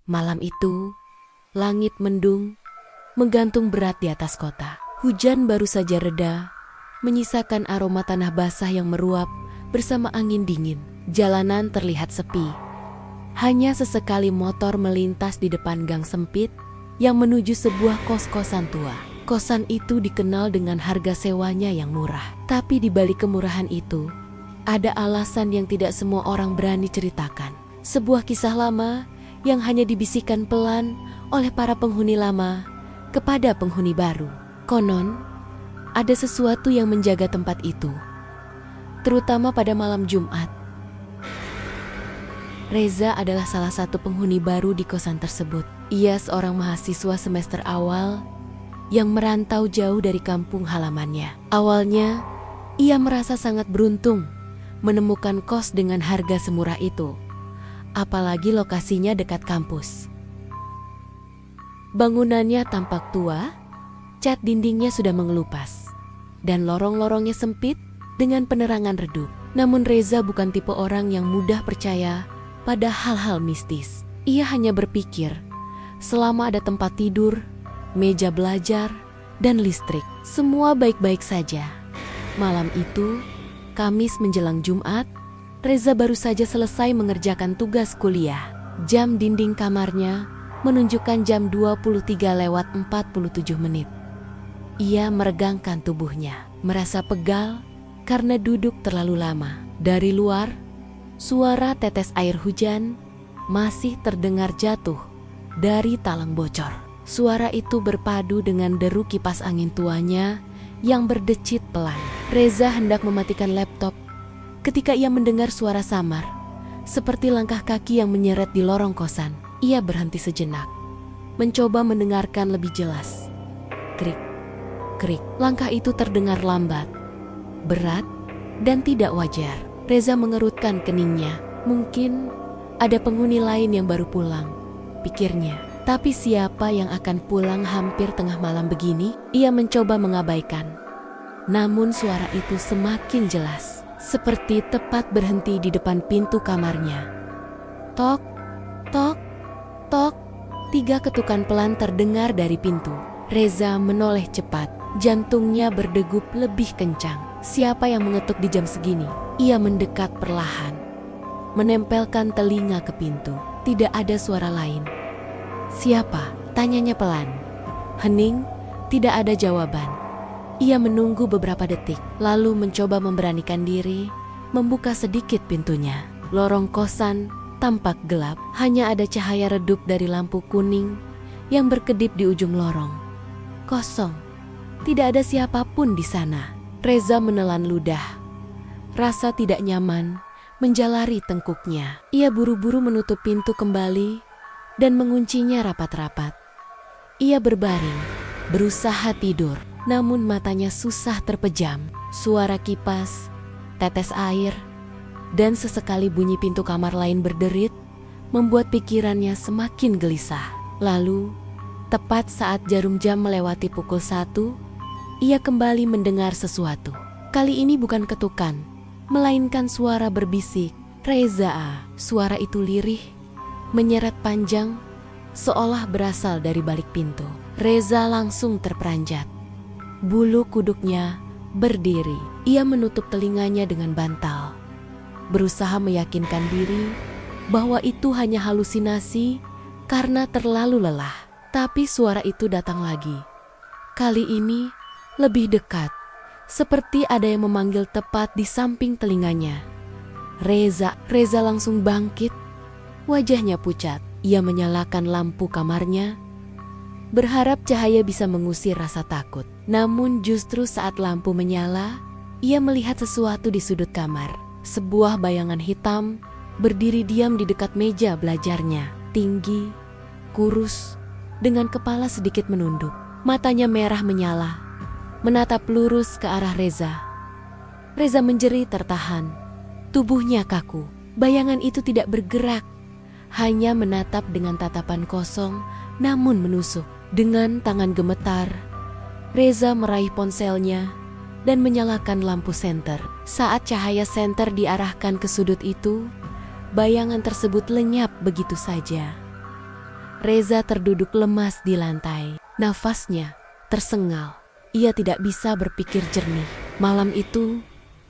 Malam itu, langit mendung, menggantung berat di atas kota. Hujan baru saja reda, menyisakan aroma tanah basah yang meruap bersama angin dingin. Jalanan terlihat sepi. Hanya sesekali motor melintas di depan gang sempit yang menuju sebuah kos-kosan tua. Kosan itu dikenal dengan harga sewanya yang murah. Tapi di balik kemurahan itu, ada alasan yang tidak semua orang berani ceritakan. Sebuah kisah lama yang hanya dibisikkan pelan oleh para penghuni lama kepada penghuni baru. Konon, ada sesuatu yang menjaga tempat itu, terutama pada malam Jumat. Reza adalah salah satu penghuni baru di kosan tersebut. Ia seorang mahasiswa semester awal yang merantau jauh dari kampung halamannya. Awalnya, ia merasa sangat beruntung menemukan kos dengan harga semurah itu, apalagi lokasinya dekat kampus. Bangunannya tampak tua, cat dindingnya sudah mengelupas, dan lorong-lorongnya sempit dengan penerangan redup. Namun Reza bukan tipe orang yang mudah percaya pada hal-hal mistis. Ia hanya berpikir, selama ada tempat tidur, meja belajar, dan listrik, semua baik-baik saja. Malam itu, Kamis menjelang Jumat, Reza baru saja selesai mengerjakan tugas kuliah. Jam dinding kamarnya menunjukkan jam 23:47. Ia meregangkan tubuhnya, merasa pegal karena duduk terlalu lama. Dari luar, suara tetes air hujan masih terdengar jatuh dari talang bocor. Suara itu berpadu dengan deru kipas angin tuanya yang berdecit pelan. Reza hendak mematikan laptop ketika ia mendengar suara samar, seperti langkah kaki yang menyeret di lorong kosan. Ia berhenti sejenak, mencoba mendengarkan lebih jelas. Krik, krik. Langkah itu terdengar lambat, berat, dan tidak wajar. Reza mengerutkan keningnya. Mungkin ada penghuni lain yang baru pulang, pikirnya. Tapi siapa yang akan pulang hampir tengah malam begini? Ia mencoba mengabaikan. Namun suara itu semakin jelas, seperti tepat berhenti di depan pintu kamarnya. Tok, tok, tok. 3 ketukan pelan terdengar dari pintu. Reza menoleh cepat, jantungnya berdegup lebih kencang. Siapa yang mengetuk di jam segini? Ia mendekat perlahan, menempelkan telinga ke pintu. Tidak ada suara lain. Siapa? Tanyanya pelan. Hening, tidak ada jawaban. Ia menunggu beberapa detik, lalu mencoba memberanikan diri, membuka sedikit pintunya. Lorong kosan tampak gelap, hanya ada cahaya redup dari lampu kuning yang berkedip di ujung lorong. Kosong, tidak ada siapapun di sana. Reza menelan ludah. Rasa tidak nyaman menjalari tengkuknya. Ia buru-buru menutup pintu kembali dan menguncinya rapat-rapat. Ia berbaring, berusaha tidur, namun matanya susah terpejam. Suara kipas, tetes air, dan sesekali bunyi pintu kamar lain berderit membuat pikirannya semakin gelisah. Lalu, tepat saat jarum jam melewati pukul 1, ia kembali mendengar sesuatu. Kali ini bukan ketukan, melainkan suara berbisik. Reza. Suara itu lirih, menyeret panjang, seolah berasal dari balik pintu. Reza langsung terperanjat. Bulu kuduknya berdiri. Ia menutup telinganya dengan bantal, berusaha meyakinkan diri bahwa itu hanya halusinasi karena terlalu lelah. Tapi suara itu datang lagi. Kali ini lebih dekat, seperti ada yang memanggil tepat di samping telinganya. Reza langsung bangkit, wajahnya pucat. Ia menyalakan lampu kamarnya, berharap cahaya bisa mengusir rasa takut. Namun justru saat lampu menyala, ia melihat sesuatu di sudut kamar. Sebuah bayangan hitam berdiri diam di dekat meja belajarnya. Tinggi, kurus, dengan kepala sedikit menunduk. Matanya merah menyala, menatap lurus ke arah Reza. Reza menjerit tertahan. Tubuhnya kaku. Bayangan itu tidak bergerak, hanya menatap dengan tatapan kosong namun menusuk. Dengan tangan gemetar, Reza meraih ponselnya dan menyalakan lampu senter. Saat cahaya senter diarahkan ke sudut itu, bayangan tersebut lenyap begitu saja. Reza terduduk lemas di lantai. Nafasnya tersengal. Ia tidak bisa berpikir jernih. Malam itu,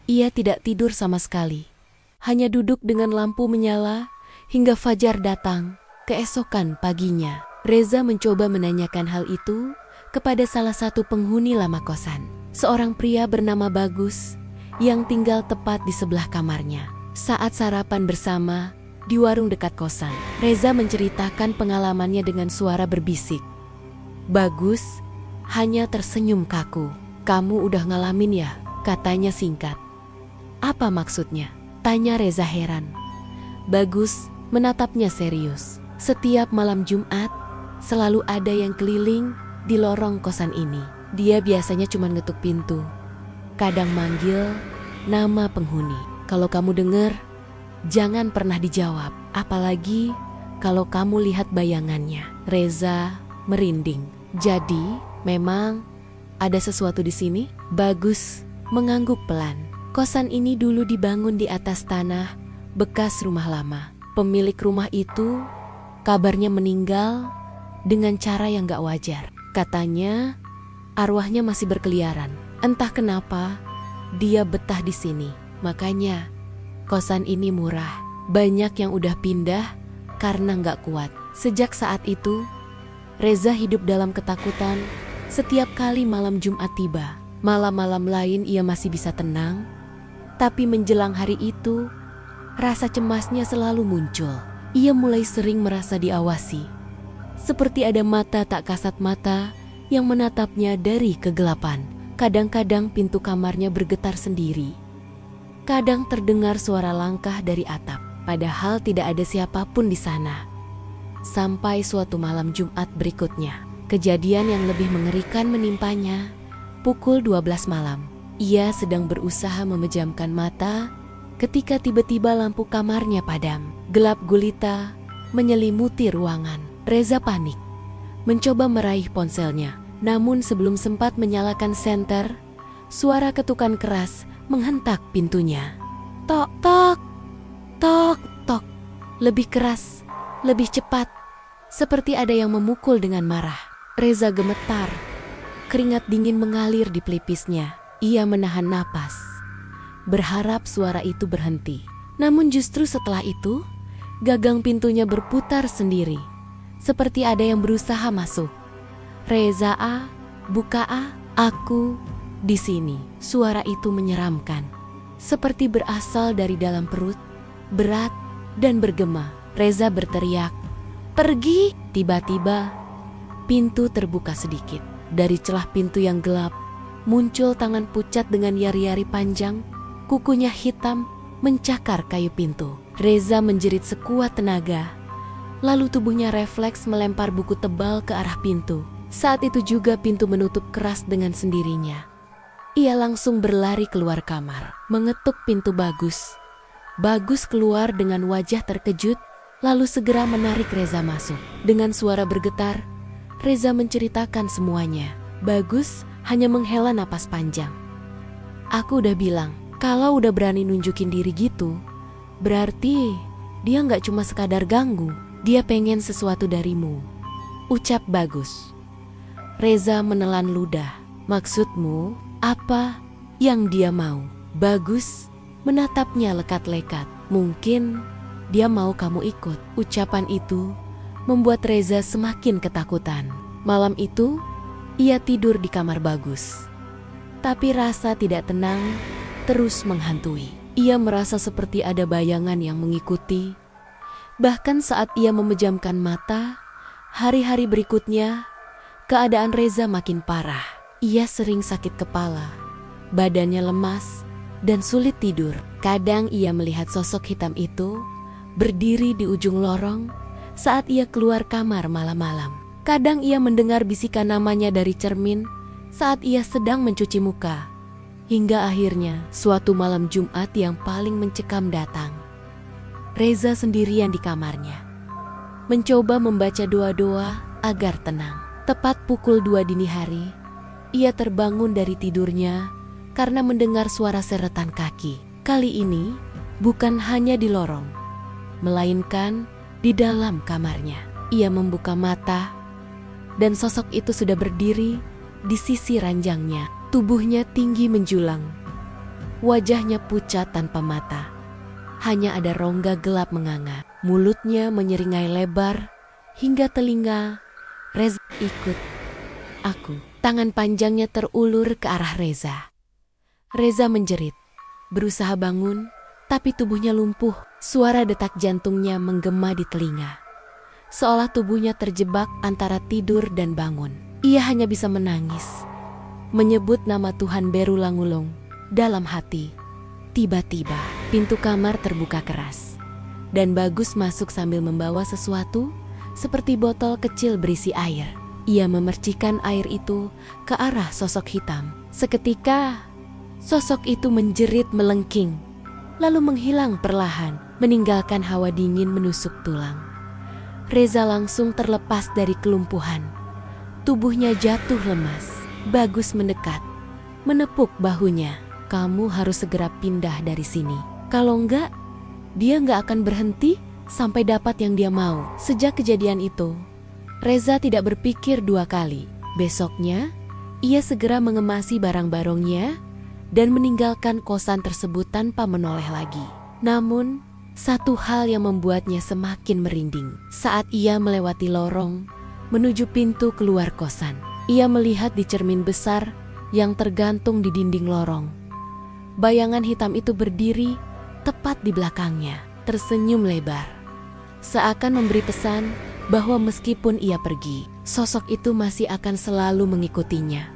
ia tidak tidur sama sekali. Hanya duduk dengan lampu menyala hingga fajar datang. Keesokan paginya, Reza mencoba menanyakan hal itu kepada salah satu penghuni lama kosan. Seorang pria bernama Bagus yang tinggal tepat di sebelah kamarnya. Saat sarapan bersama di warung dekat kosan, Reza menceritakan pengalamannya dengan suara berbisik. Bagus hanya tersenyum kaku. "Kamu udah ngalamin ya?" katanya singkat. "Apa maksudnya?" tanya Reza heran. Bagus menatapnya serius. "Setiap malam Jumat, selalu ada yang keliling di lorong kosan ini. Dia biasanya cuma ngetuk pintu. Kadang manggil nama penghuni. Kalau kamu dengar, jangan pernah dijawab. Apalagi kalau kamu lihat bayangannya." Reza merinding. "Jadi, memang ada sesuatu di sini?" Bagus mengangguk pelan. "Kosan ini dulu dibangun di atas tanah bekas rumah lama. Pemilik rumah itu kabarnya meninggal dengan cara yang gak wajar. Katanya arwahnya masih berkeliaran. Entah kenapa dia betah di sini. Makanya kosan ini murah. Banyak yang udah pindah karena gak kuat." Sejak saat itu, Reza hidup dalam ketakutan setiap kali malam Jumat tiba. Malam-malam lain ia masih bisa tenang, tapi menjelang hari itu, rasa cemasnya selalu muncul. Ia mulai sering merasa diawasi, seperti ada mata tak kasat mata yang menatapnya dari kegelapan. Kadang-kadang pintu kamarnya bergetar sendiri. Kadang terdengar suara langkah dari atap, padahal tidak ada siapapun di sana. Sampai suatu malam Jumat berikutnya, kejadian yang lebih mengerikan menimpanya. Pukul 12 malam, ia sedang berusaha memejamkan mata ketika tiba-tiba lampu kamarnya padam. Gelap gulita menyelimuti ruangan. Reza panik, mencoba meraih ponselnya. Namun sebelum sempat menyalakan senter, suara ketukan keras menghentak pintunya. Tok, tok, tok, tok. Lebih keras, lebih cepat, seperti ada yang memukul dengan marah. Reza gemetar, keringat dingin mengalir di pelipisnya. Ia menahan napas, berharap suara itu berhenti. Namun justru setelah itu, gagang pintunya berputar sendiri, seperti ada yang berusaha masuk. "Reza A, buka A, aku di sini." Suara itu menyeramkan, seperti berasal dari dalam perut, berat dan bergema. Reza berteriak, "Pergi!" Tiba-tiba, pintu terbuka sedikit. Dari celah pintu yang gelap, muncul tangan pucat dengan yari-yari panjang, kukunya hitam mencakar kayu pintu. Reza menjerit sekuat tenaga, lalu tubuhnya refleks melempar buku tebal ke arah pintu. Saat itu juga pintu menutup keras dengan sendirinya. Ia langsung berlari keluar kamar, mengetuk pintu Bagus. Bagus keluar dengan wajah terkejut, lalu segera menarik Reza masuk. Dengan suara bergetar, Reza menceritakan semuanya. Bagus hanya menghela napas panjang. "Aku udah bilang, kalau udah berani nunjukin diri gitu, berarti dia nggak cuma sekadar ganggu, dia pengen sesuatu darimu," ucap Bagus. Reza menelan ludah. "Maksudmu apa yang dia mau?" Bagus menatapnya lekat-lekat. "Mungkin dia mau kamu ikut." Ucapan itu membuat Reza semakin ketakutan. Malam itu, ia tidur di kamar Bagus. Tapi rasa tidak tenang terus menghantui. Ia merasa seperti ada bayangan yang mengikuti. Bahkan saat ia memejamkan mata, hari-hari berikutnya, keadaan Reza makin parah. Ia sering sakit kepala, badannya lemas, dan sulit tidur. Kadang ia melihat sosok hitam itu berdiri di ujung lorong saat ia keluar kamar malam-malam. Kadang ia mendengar bisikan namanya dari cermin saat ia sedang mencuci muka. Hingga akhirnya suatu malam Jumat yang paling mencekam datang. Reza sendirian di kamarnya, mencoba membaca doa-doa agar tenang. Tepat pukul 2 dini hari, ia terbangun dari tidurnya karena mendengar suara seretan kaki. Kali ini bukan hanya di lorong, melainkan di dalam kamarnya. Ia membuka mata, dan sosok itu sudah berdiri di sisi ranjangnya. Tubuhnya tinggi menjulang. Wajahnya pucat tanpa mata. Hanya ada rongga gelap menganga. Mulutnya menyeringai lebar hingga telinga. Reza, ikut aku. Tangan panjangnya terulur ke arah Reza. Reza menjerit, berusaha bangun, tapi tubuhnya lumpuh. Suara detak jantungnya menggema di telinga. Seolah tubuhnya terjebak antara tidur dan bangun. Ia hanya bisa menangis, menyebut nama Tuhan berulang-ulang dalam hati. Tiba-tiba, pintu kamar terbuka keras, dan Bagus masuk sambil membawa sesuatu seperti botol kecil berisi air. Ia memercikkan air itu ke arah sosok hitam. Seketika, sosok itu menjerit melengking, lalu menghilang perlahan, meninggalkan hawa dingin menusuk tulang. Reza langsung terlepas dari kelumpuhan. Tubuhnya jatuh lemas. Bagus mendekat, menepuk bahunya. Kamu harus segera pindah dari sini. Kalau enggak, dia enggak akan berhenti sampai dapat yang dia mau. Sejak kejadian itu, Reza tidak berpikir dua kali. Besoknya, ia segera mengemasi barang-barangnya dan meninggalkan kosan tersebut tanpa menoleh lagi. Namun, satu hal yang membuatnya semakin merinding. Saat ia melewati lorong menuju pintu keluar kosan, ia melihat di cermin besar yang tergantung di dinding lorong. Bayangan hitam itu berdiri tepat di belakangnya, tersenyum lebar, seakan memberi pesan bahwa meskipun ia pergi, sosok itu masih akan selalu mengikutinya.